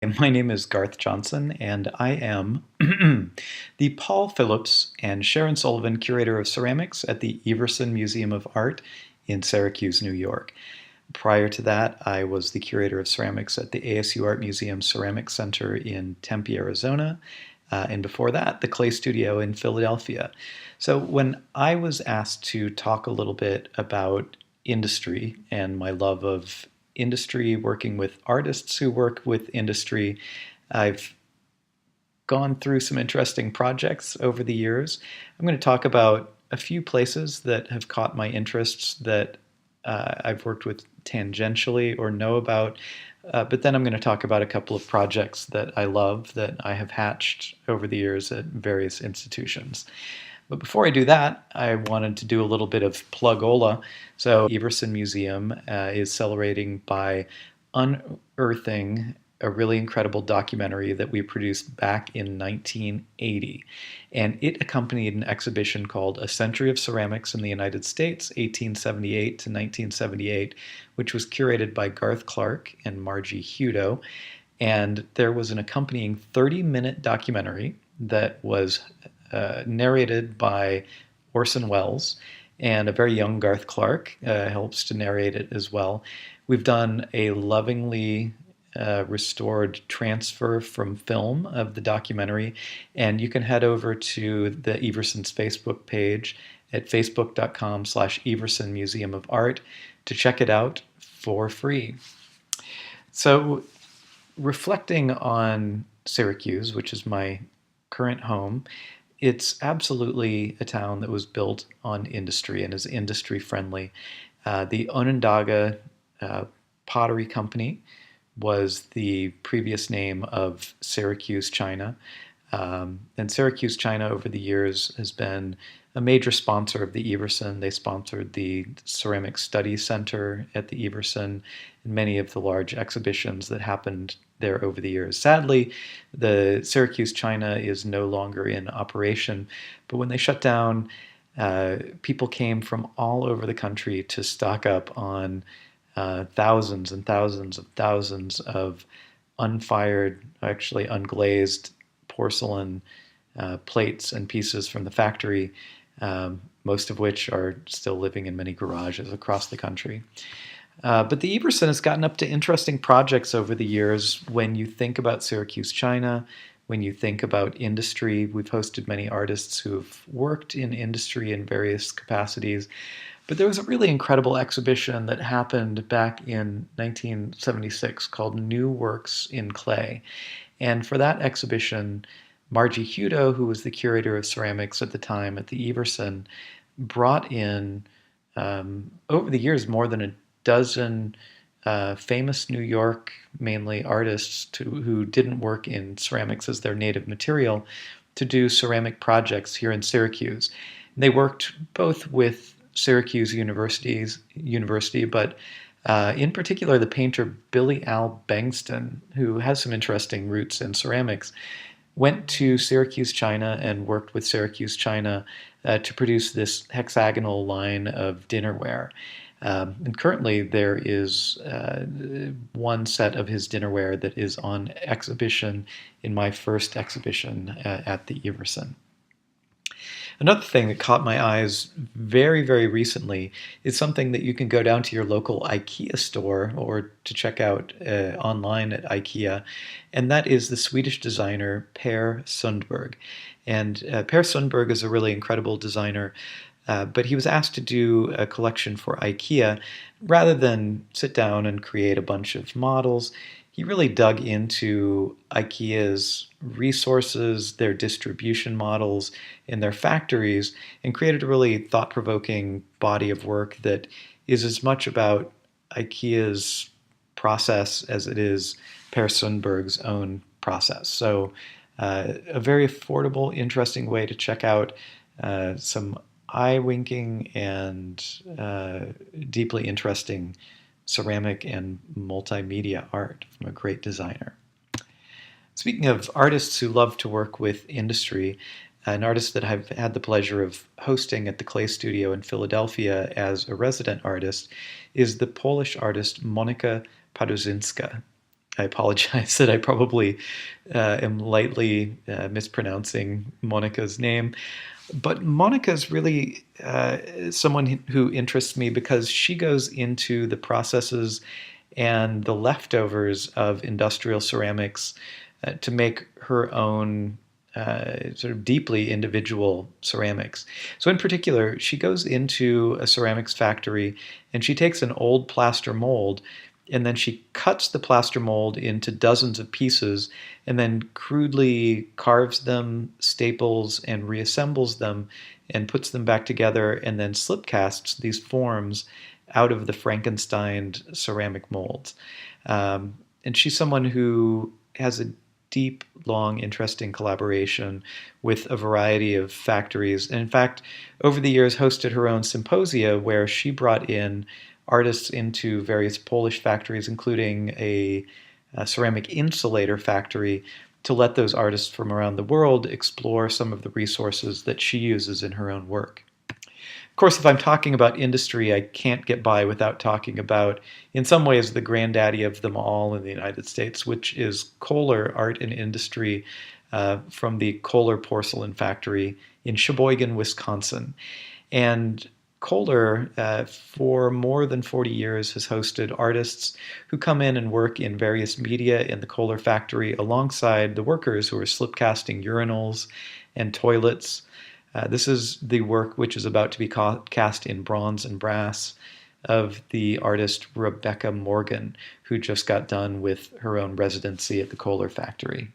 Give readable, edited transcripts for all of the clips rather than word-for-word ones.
My name is Garth Johnson, and I am the Paul Phillips and Sharon Sullivan Curator of Ceramics at the Everson Museum of Art in Syracuse, New York. Prior to that, I was the Curator of Ceramics at the ASU Art Museum Ceramics Center in Tempe, Arizona, and before that, the Clay Studio in Philadelphia. So when I was asked to talk a little bit about industry and my love of industry, working with artists who work with industry, I've gone through some interesting projects over the years. I'm going to talk about a few places that have caught my interests that I've worked with tangentially or know about. But then I'm going to talk about a couple of projects that I love that I have hatched over the years at various institutions. But before I do that, I wanted to do a little bit of plugola. So Everson Museum is celebrating by unearthing a really incredible documentary that we produced back in 1980. And it accompanied an exhibition called A Century of Ceramics in the United States, 1878 to 1978, which was curated by Garth Clark and Margie Hudo. And there was an accompanying 30-minute documentary that was narrated by Orson Welles, and a very young Garth Clark helps to narrate it as well. We've done a lovingly restored transfer from film of the documentary, and you can head over to the Everson's Facebook page at facebook.com/Everson Museum of Art to check it out for free. So, reflecting on Syracuse, which is my current home, it's absolutely a town that was built on industry and is industry friendly. The Onondaga Pottery Company was the previous name of Syracuse China. And Syracuse China over the years has been a major sponsor of the Everson. They sponsored the Ceramic Study Center at the Everson and many of the large exhibitions that happened there over the years. Sadly, the Syracuse China is no longer in operation, but when they shut down, people came from all over the country to stock up on thousands and thousands of thousands of unfired, actually unglazed porcelain plates and pieces from the factory, most of which are still living in many garages across the country. But the Everson has gotten up to interesting projects over the years. When you think about Syracuse China, when you think about industry, we've hosted many artists who have worked in industry in various capacities. But there was a really incredible exhibition that happened back in 1976 called New Works in Clay. And for that exhibition, Margie Hudo, who was the curator of ceramics at the time at the Everson, brought in, over the years, more than a dozen famous New York, mainly artists who didn't work in ceramics as their native material, to do ceramic projects here in Syracuse. And they worked both with Syracuse University, but in particular the painter Billy Al Bengston, who has some interesting roots in ceramics, went to Syracuse China and worked with Syracuse China to produce this hexagonal line of dinnerware. And currently there is one set of his dinnerware that is on exhibition in my first exhibition at the Everson. Another thing that caught my eyes very, very recently is something that you can go down to your local IKEA store or to check out online at IKEA, and that is the Swedish designer Per Sundberg. And Per Sundberg is a really incredible designer, but he was asked to do a collection for IKEA. Rather than sit down and create a bunch of models, he really dug into IKEA's resources, their distribution models, and their factories, and created a really thought-provoking body of work that is as much about IKEA's process as it is Per Sundberg's own process. So a very affordable, interesting way to check out some eye-winking and deeply interesting ceramic and multimedia art from a great designer. Speaking of artists who love to work with industry, an artist that I've had the pleasure of hosting at the Clay Studio in Philadelphia as a resident artist is the Polish artist Monika Paduzinska. I apologize that I probably am lightly mispronouncing Monica's name. But Monica's really someone who interests me because she goes into the processes and the leftovers of industrial ceramics to make her own sort of deeply individual ceramics. So, in particular, she goes into a ceramics factory and she takes an old plaster mold and then she cuts the plaster mold into dozens of pieces and then crudely carves them, staples, and reassembles them and puts them back together and then slip casts these forms out of the Frankenstein ceramic molds. And she's someone who has a deep, long, interesting collaboration with a variety of factories. And in fact, over the years, hosted her own symposia where she brought in artists into various Polish factories, including a ceramic insulator factory, to let those artists from around the world explore some of the resources that she uses in her own work. Of course, if I'm talking about industry, I can't get by without talking about, in some ways, the granddaddy of them all in the United States, which is Kohler Art and Industry from the Kohler Porcelain Factory in Sheboygan, Wisconsin. And Kohler, for more than 40 years, has hosted artists who come in and work in various media in the Kohler factory alongside the workers who are slip casting urinals and toilets. This is the work which is about to be cast in bronze and brass of the artist Rebecca Morgan, who just got done with her own residency at the Kohler factory.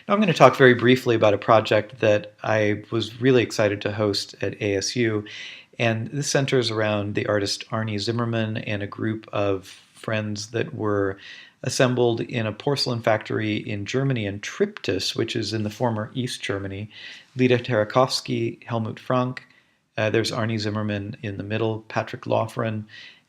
Now I'm going to talk very briefly about a project that I was really excited to host at ASU, and this centers around the artist Arnie Zimmerman and a group of friends that were assembled in a porcelain factory in Germany in Triptis, which is in the former East Germany. Lida Tarakovsky, Helmut Frank, there's Arnie Zimmerman in the middle, Patrick Laughran,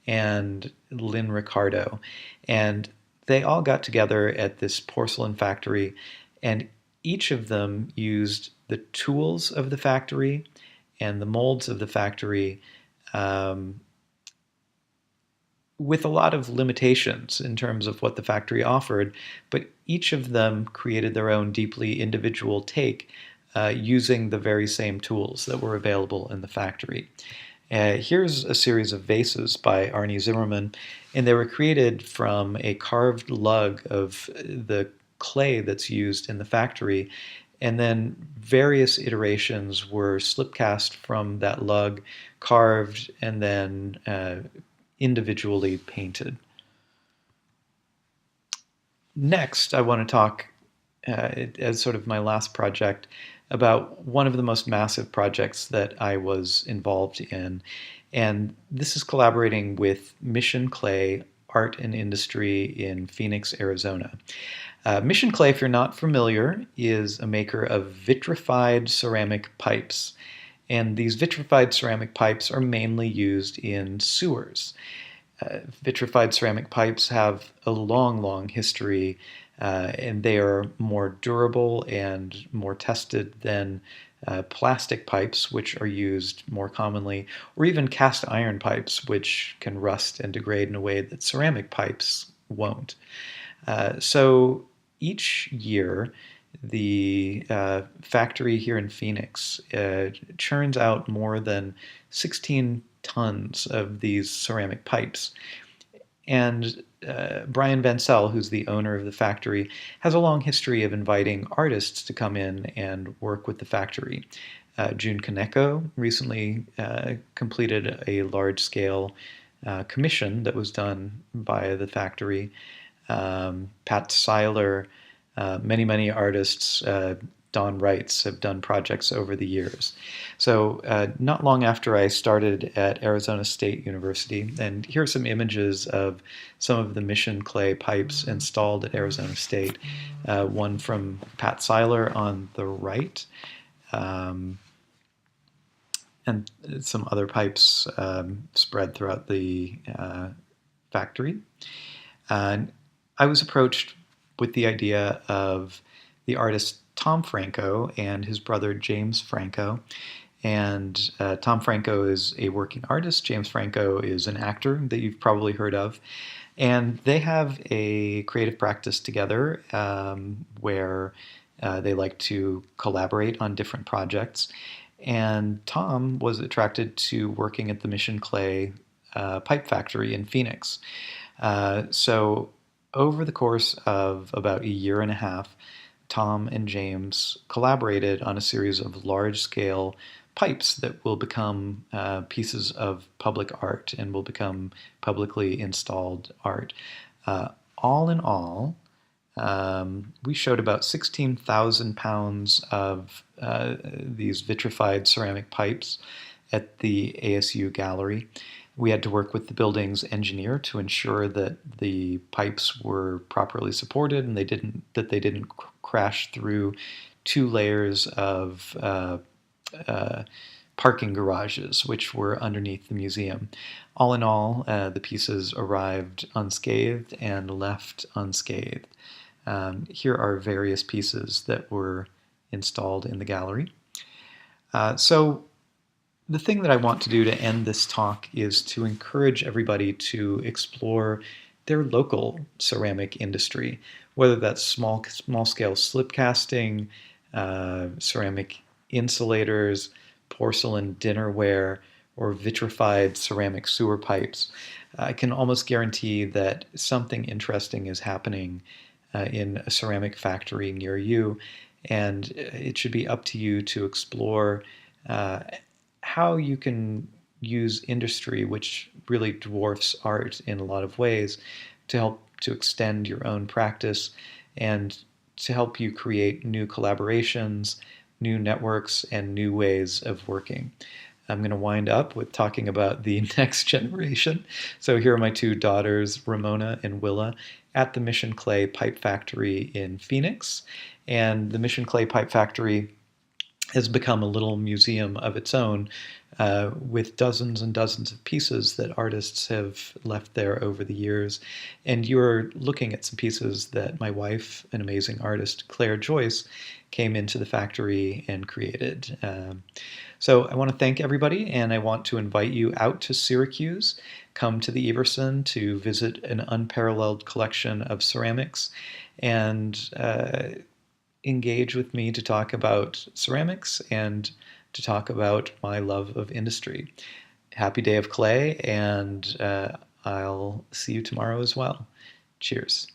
and Lynn Ricardo. And they all got together at this porcelain factory, and each of them used the tools of the factory and the molds of the factory with a lot of limitations in terms of what the factory offered, but each of them created their own deeply individual take using the very same tools that were available in the factory. Here's a series of vases by Arnie Zimmerman, and they were created from a carved lug of the clay that's used in the factory, and then various iterations were slip cast from that lug, carved, and then individually painted. Next, I want to talk, as sort of my last project, about one of the most massive projects that I was involved in. And this is collaborating with Mission Clay Art and Industry in Phoenix, Arizona. Mission Clay, if you're not familiar, is a maker of vitrified ceramic pipes. And these vitrified ceramic pipes are mainly used in sewers. Vitrified ceramic pipes have a long, long history, and they are more durable and more tested than plastic pipes, which are used more commonly, or even cast iron pipes, which can rust and degrade in a way that ceramic pipes won't. So each year, the factory here in Phoenix churns out more than 16 tons of these ceramic pipes. And Brian Vansell, who's the owner of the factory, has a long history of inviting artists to come in and work with the factory. June Kaneko recently completed a large-scale commission that was done by the factory. Pat Seiler, many, many artists, Don Wrights, have done projects over the years. So not long after I started at Arizona State University, and here are some images of some of the Mission Clay pipes installed at Arizona State. One from Pat Seiler on the right, and some other pipes spread throughout the factory. I was approached with the idea of the artist Tom Franco and his brother James Franco, And Tom Franco is a working artist. James Franco is an actor that you've probably heard of. And they have a creative practice together where they like to collaborate on different projects. And Tom was attracted to working at the Mission Clay pipe factory in Phoenix. So, over the course of about a year and a half, Tom and James collaborated on a series of large scale pipes that will become pieces of public art and will become publicly installed art. Uh, all in all, we showed about 16,000 pounds of these vitrified ceramic pipes at the ASU gallery. We had to work with the building's engineer to ensure that the pipes were properly supported and they didn't crash through two layers of uh, parking garages, which were underneath the museum. All in all, the pieces arrived unscathed and left unscathed. Here are various pieces that were installed in the gallery. So the thing that I want to do to end this talk is to encourage everybody to explore their local ceramic industry, whether that's small scale slip casting, ceramic insulators, porcelain dinnerware, or vitrified ceramic sewer pipes. I can almost guarantee that something interesting is happening in a ceramic factory near you, and it should be up to you to explore uh, how you can use industry, which really dwarfs art in a lot of ways, to help to extend your own practice and to help you create new collaborations, new networks, and new ways of working. I'm going to wind up with talking about the next generation. So here are my two daughters, Ramona and Willa, at the Mission Clay Pipe Factory in Phoenix. And the Mission Clay Pipe Factory has become a little museum of its own with dozens and dozens of pieces that artists have left there over the years. And you're looking at some pieces that my wife, an amazing artist, Claire Joyce, came into the factory and created. So I want to thank everybody, and I want to invite you out to Syracuse. Come to the Everson to visit an unparalleled collection of ceramics and engage with me to talk about ceramics and to talk about my love of industry. Happy Day of Clay, and I'll see you tomorrow as well. Cheers.